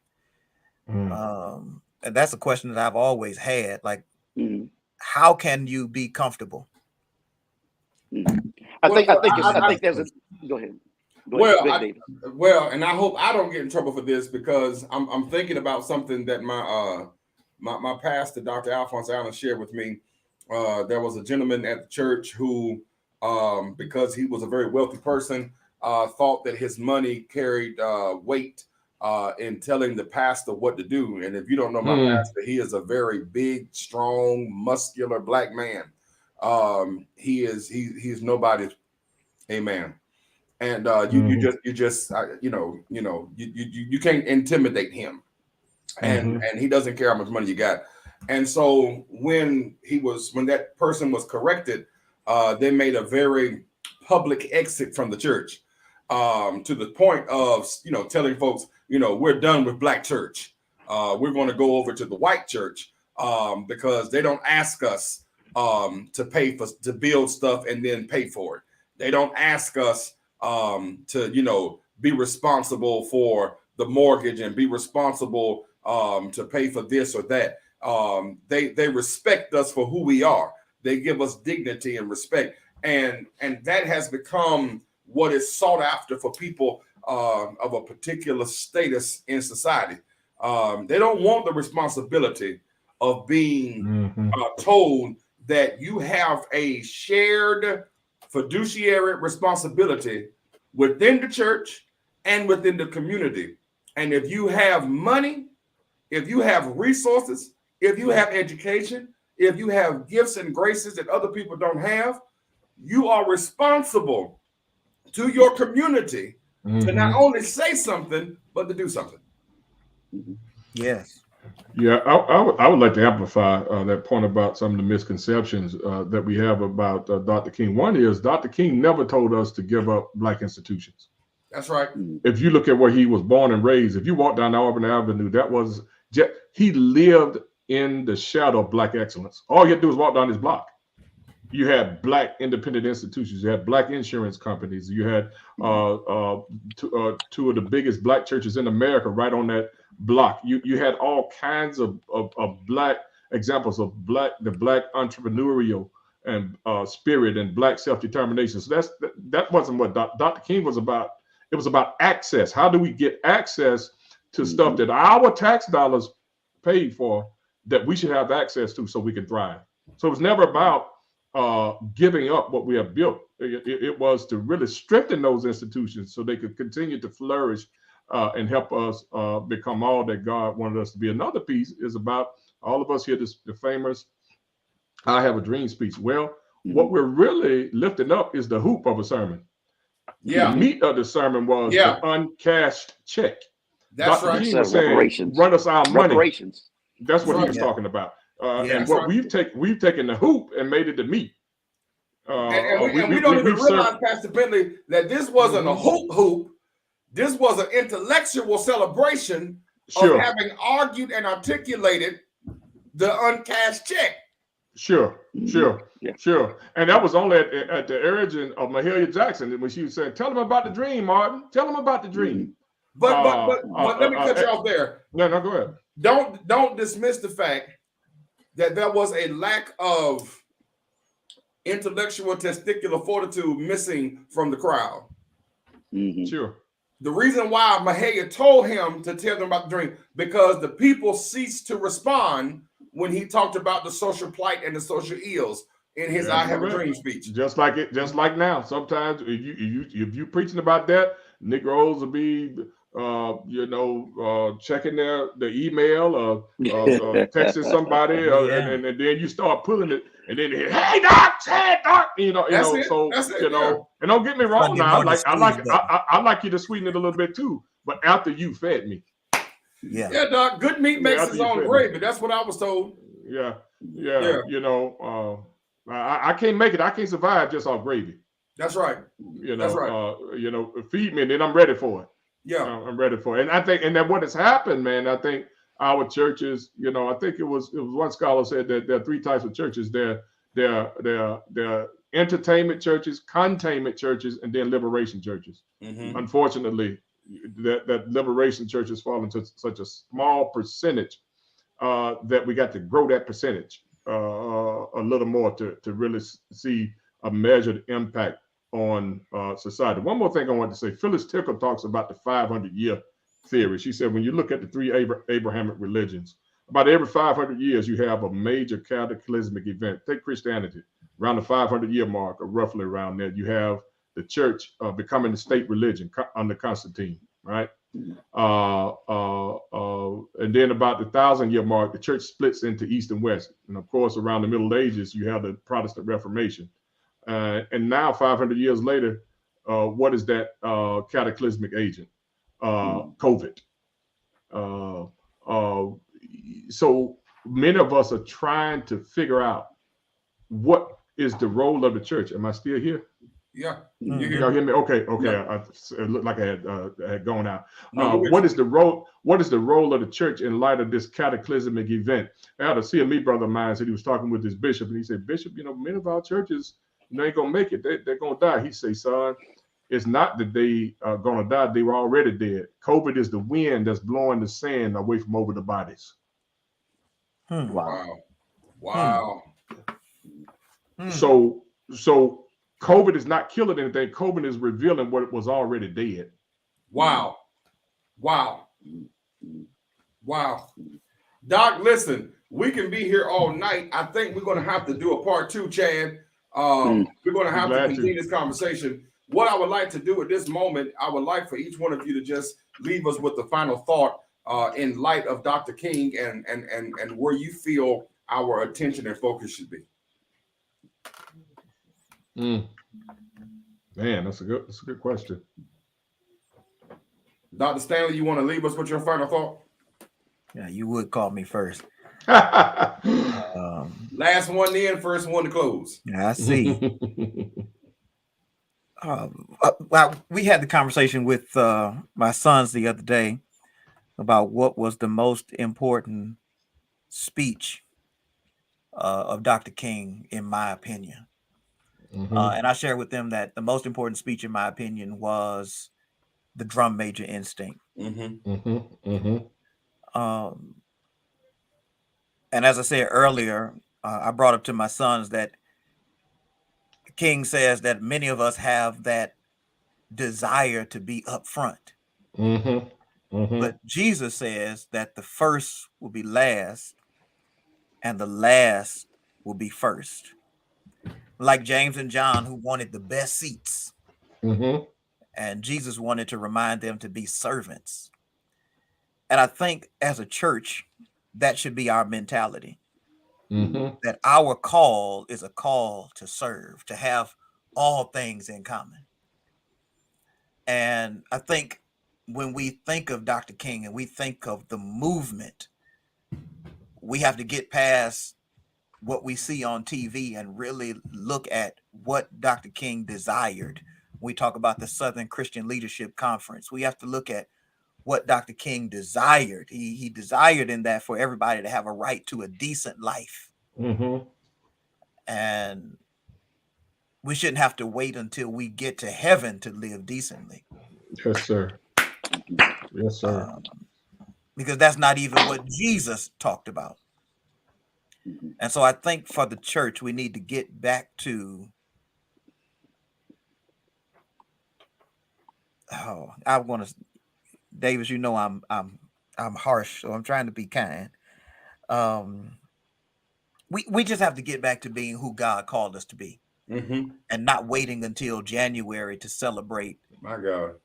And that's a question that I've always had. Like, how can you be comfortable? I think there's a. Go ahead. Well, and I hope I don't get in trouble for this, because I'm thinking about something that my pastor, Dr. Alphonse Allen, shared with me. There was a gentleman at the church who, because he was a very wealthy person, thought that his money carried weight in telling the pastor what to do. And if you don't know my pastor, he is a very big, strong, muscular Black man. He's nobody's, amen. And you can't intimidate him, and he doesn't care how much money you got. And so when that person was corrected, they made a very public exit from the church, to the point of telling folks, we're done with Black church. We're going to go over to the white church, because they don't ask us to build stuff and then pay for it. They don't ask us to be responsible for the mortgage and be responsible to pay for this or that. They respect us for who we are. They give us dignity and respect, and that has become what is sought after for people of a particular status in society. They don't want the responsibility of being told that you have a shared fiduciary responsibility within the church and within the community. And if you have money, if you have resources, if you have education, if you have gifts and graces that other people don't have, you are responsible to your community to not only say something, but to do something. Yes. Yeah, I would like to amplify that point about some of the misconceptions that we have about Dr. King. One is Dr. King never told us to give up Black institutions. That's right. If you look at where he was born and raised, if you walk down Auburn Avenue, that was he lived in the shadow of Black excellence. All you had to do was walk down his block. You had Black independent institutions. You had Black insurance companies. You had two of the biggest Black churches in America right on that block. You had all kinds of Black examples of the Black entrepreneurial and spirit and Black self-determination. So that wasn't what Dr. King was about. It was about access. How do we get access to stuff that our tax dollars paid for, that we should have access to so we can thrive? So it was never about giving up what we have built. It was to really strengthen those institutions so they could continue to flourish and help us become all that God wanted us to be. Another piece is about all of us here, the famous I Have a Dream speech. Well, what we're really lifting up is the hoop of a sermon. Yeah. The meat of the sermon was the uncashed check. That's Dr. right. King was saying, run us our money. That's what he was talking about. And what we've taken the hoop and made it the meat. And we don't even realize, Pastor Bentley, that this wasn't a hoop. This was an intellectual celebration of having argued and articulated the uncashed check. Sure. And that was only at the urging of Mahalia Jackson when she was saying, "Tell him about the dream, Martin. Tell him about the dream." But let me cut you off there. No, go ahead. Don't dismiss the fact that there was a lack of intellectual testicular fortitude missing from the crowd. Sure. The reason why Mahalia told him to tell them about the dream, because the people ceased to respond when he talked about the social plight and the social ills in his "I Have a Dream" speech. Just like now. Sometimes if you preaching about that, Negroes will be checking the email or texting somebody, and then you start pulling it, and then hey doc, and don't get me wrong. Now I like you to sweeten it a little bit too, but after you fed me. Yeah, doc. Good meat makes its own gravy. That's what I was told. Yeah. I can't make it. I can't survive just off gravy. That's right. That's right. Feed me, and then I'm ready for it. Yeah, I'm ready for it. And I think, and that what has happened, man. I think our churches. I think it was one scholar said that there are three types of churches. There are entertainment churches, containment churches, and then liberation churches. Unfortunately, that liberation churches fall into such a small percentage that we got to grow that percentage a little more to really see a measured impact on society. One more thing I want to say, Phyllis Tickle talks about the 500-year theory. She said, when you look at the three Abrahamic religions, about every 500 years, you have a major cataclysmic event. Take Christianity, around the 500-year mark, or roughly around there, you have the church becoming the state religion under Constantine, right? And then about the 1,000-year mark, the church splits into East and West. And of course, around the Middle Ages, you have the Protestant Reformation. And now, 500 years later, what is that cataclysmic agent? COVID. So many of us are trying to figure out what is the role of the church. Am I still here? Yeah. Y'all hear me? Okay. Yeah. It looked like I had gone out. What is the role of the church in light of this cataclysmic event? I had a CME brother of mine said he was talking with his bishop, and he said, "Bishop, many of our churches, ain't gonna make it. They're gonna die." He say, "Son, it's not that they are gonna die. They were already dead. COVID is the wind that's blowing the sand away from over the bodies." Wow. So COVID is not killing anything. COVID is revealing what was already dead. Wow. Doc, listen, we can be here all night. I think we're going to have to do a part 2, Chad. We're going to have to continue this conversation. What I would like to do at this moment, I would like for each one of you to just leave us with the final thought in light of Dr. King and where you feel our attention and focus should be. Man, that's a good question. Dr. Stanley, you want to leave us with your final thought? Yeah, you would call me first. Last one in, first one to close. I see. Well, we had the conversation with my sons the other day about what was the most important speech of Dr. King, in my opinion. And I shared with them that the most important speech, in my opinion, was the drum major instinct. And as I said earlier, I brought up to my sons that King says that many of us have that desire to be up front. But Jesus says that the first will be last and the last will be first. Like James and John, who wanted the best seats. And Jesus wanted to remind them to be servants. And I think as a church, that should be our mentality. That our call is a call to serve, to have all things in common. And I think when we think of Dr. King and we think of the movement, we have to get past what we see on TV and really look at what Dr. King desired. We talk about the Southern Christian Leadership Conference. We have to look at what Dr. King desired. He desired in that for everybody to have a right to a decent life. And we shouldn't have to wait until we get to heaven to live decently. Yes, sir. Yes, sir. Because that's not even what Jesus talked about. And so I think for the church, we need to get back to, I want to, Davis, you know, I'm harsh, so I'm trying to be kind. We just have to get back to being who God called us to be, and not waiting until January to celebrate, my God,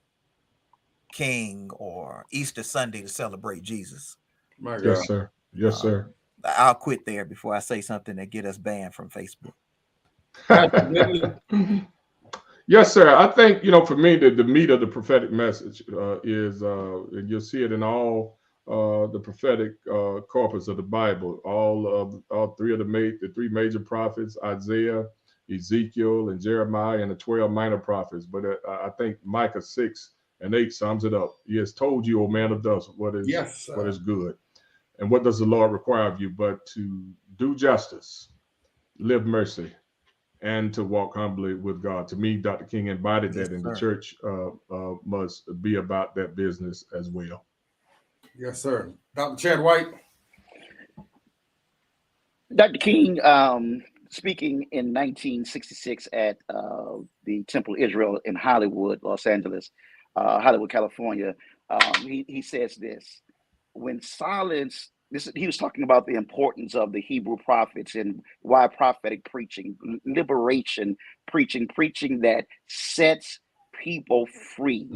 King, or Easter Sunday to celebrate Jesus. My God. Yes, sir. Yes, sir. I'll quit there before I say something that get us banned from Facebook. Yes, sir. I think, for me, the meat of the prophetic message is, and you'll see it in all the prophetic corpus of the Bible, all three of the three major prophets, Isaiah, Ezekiel, and Jeremiah, and the 12 minor prophets. But I think Micah 6 and 8 sums it up. He has told you, O man of dust, what is good. And what does the Lord require of you but to do justice, live mercy, and to walk humbly with God? To me, Dr. King embodied that, and the church must be about that business as well. Yes, sir. Dr. Chad White. Dr. King, speaking in 1966 at the Temple Israel in Hollywood, Los Angeles, Hollywood, California, he says this: when silence, he was talking about the importance of the Hebrew prophets and why prophetic preaching, liberation preaching that sets people free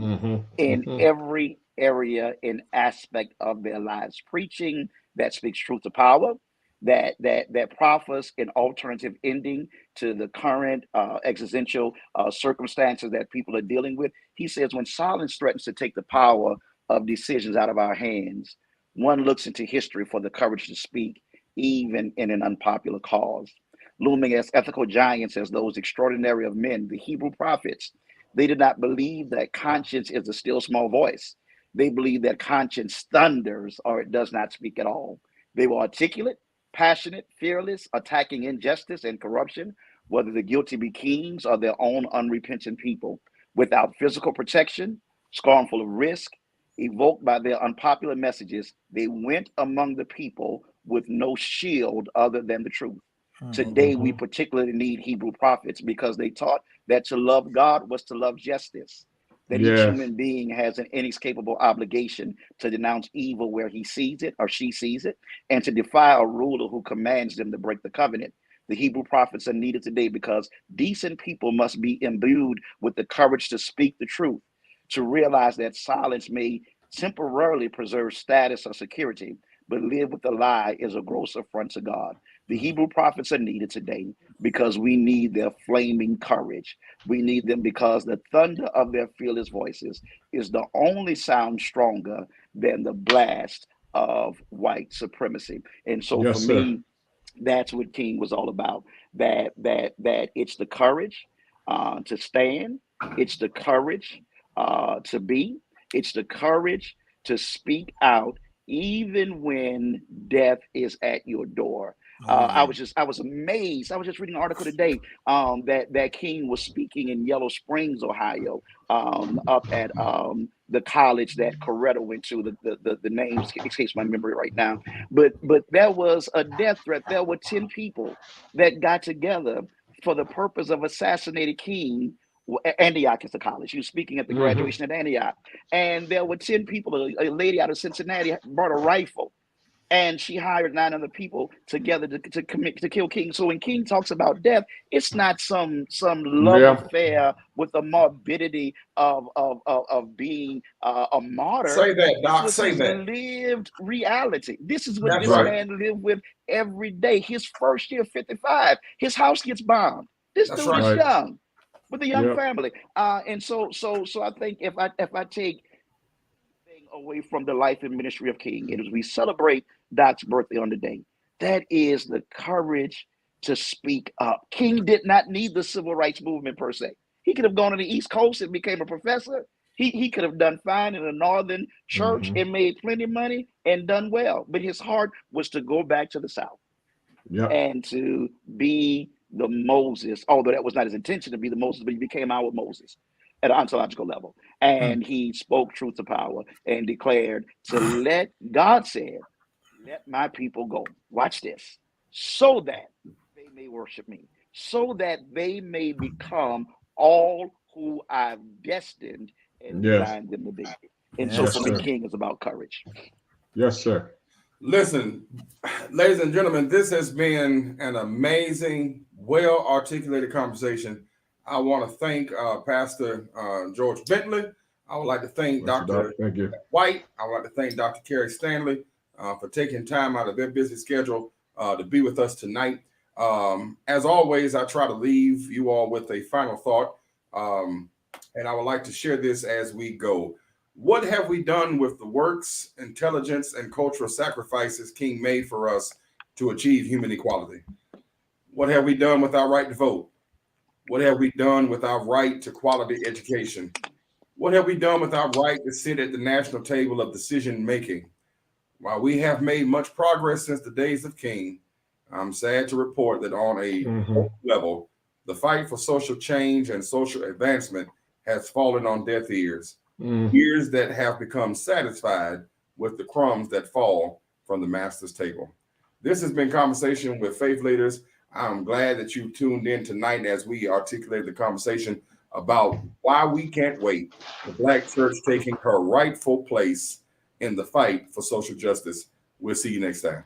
in every area and aspect of their lives. Preaching that speaks truth to power, that proffers an alternative ending to the current existential circumstances that people are dealing with. He says when silence threatens to take the power of decisions out of our hands, one looks into history for the courage to speak, even in an unpopular cause. Looming as ethical giants as those extraordinary of men, the Hebrew prophets, they did not believe that conscience is a still small voice. They believe that conscience thunders or it does not speak at all. They were articulate, passionate, fearless, attacking injustice and corruption, whether the guilty be kings or their own unrepentant people, without physical protection, scornful of risk, evoked by their unpopular messages. They went among the people with no shield other than the truth. Today, we particularly need Hebrew prophets because they taught that to love God was to love justice, that each human being has an inescapable obligation to denounce evil where he sees it or she sees it, and to defy a ruler who commands them to break the covenant. The Hebrew prophets are needed today because decent people must be imbued with the courage to speak the truth, to realize that silence may temporarily preserve status or security, but live with the lie is a gross affront to God. The Hebrew prophets are needed today because we need their flaming courage. We need them because the thunder of their fearless voices is the only sound stronger than the blast of white supremacy. And so Yes, for sir. me, that's what King was all about. That it's the courage to stand, it's the courage to be, it's the courage to speak out, even when death is at your door. Oh, yeah. I was amazed. I was just reading an article today that King was speaking in Yellow Springs, Ohio, up at the college that Coretta went to. The name escapes my memory right now, but there was a death threat. There were 10 people that got together for the purpose of assassinating King. Antioch is the college. He was speaking at the graduation at Antioch, and there were 10 people. A lady out of Cincinnati brought a rifle, and she hired 9 other people together to kill King. So when King talks about death, it's not some love affair with the morbidity of being a martyr. Say that, This Doc. was Say his that. lived reality. This is what That's this right. man lived with every day. His first year, 55, his house gets bombed. This That's dude is right. young, with a young Yep. family, and so I think if I take away from the life and ministry of King, and as we celebrate Doc's birthday on the day, that is the courage to speak up. King did not need the civil rights movement per se. He could have gone to the East Coast and became a professor. He could have done fine in a northern church and made plenty of money and done well. But his heart was to go back to the South and to be the Moses, although that was not his intention to be the Moses, but he became our Moses at an ontological level. And he spoke truth to power and declared to let, God said, let my people go. Watch this. So that they may worship me, so that they may become all who I've destined and designed them to be. And so for me, King is about courage. Yes, sir. Listen, ladies and gentlemen, this has been an amazing, well-articulated conversation. I want to thank Pastor George Bentley. I would like to thank Dr. White. I would like to thank Dr. Carrie Stanley for taking time out of their busy schedule to be with us tonight. As always, I try to leave you all with a final thought, and I would like to share this as we go. What have we done with the works, intelligence, and cultural sacrifices King made for us to achieve human equality? What have we done with our right to vote? What have we done with our right to quality education? What have we done with our right to sit at the national table of decision making? While we have made much progress since the days of King, I'm sad to report that on a level, the fight for social change and social advancement has fallen on deaf ears. Ears that have become satisfied with the crumbs that fall from the master's table. This has been Conversation with Faith Leaders. I'm glad that you tuned in tonight as we articulated the conversation about why we can't wait, the Black church taking her rightful place in the fight for social justice. We'll see you next time.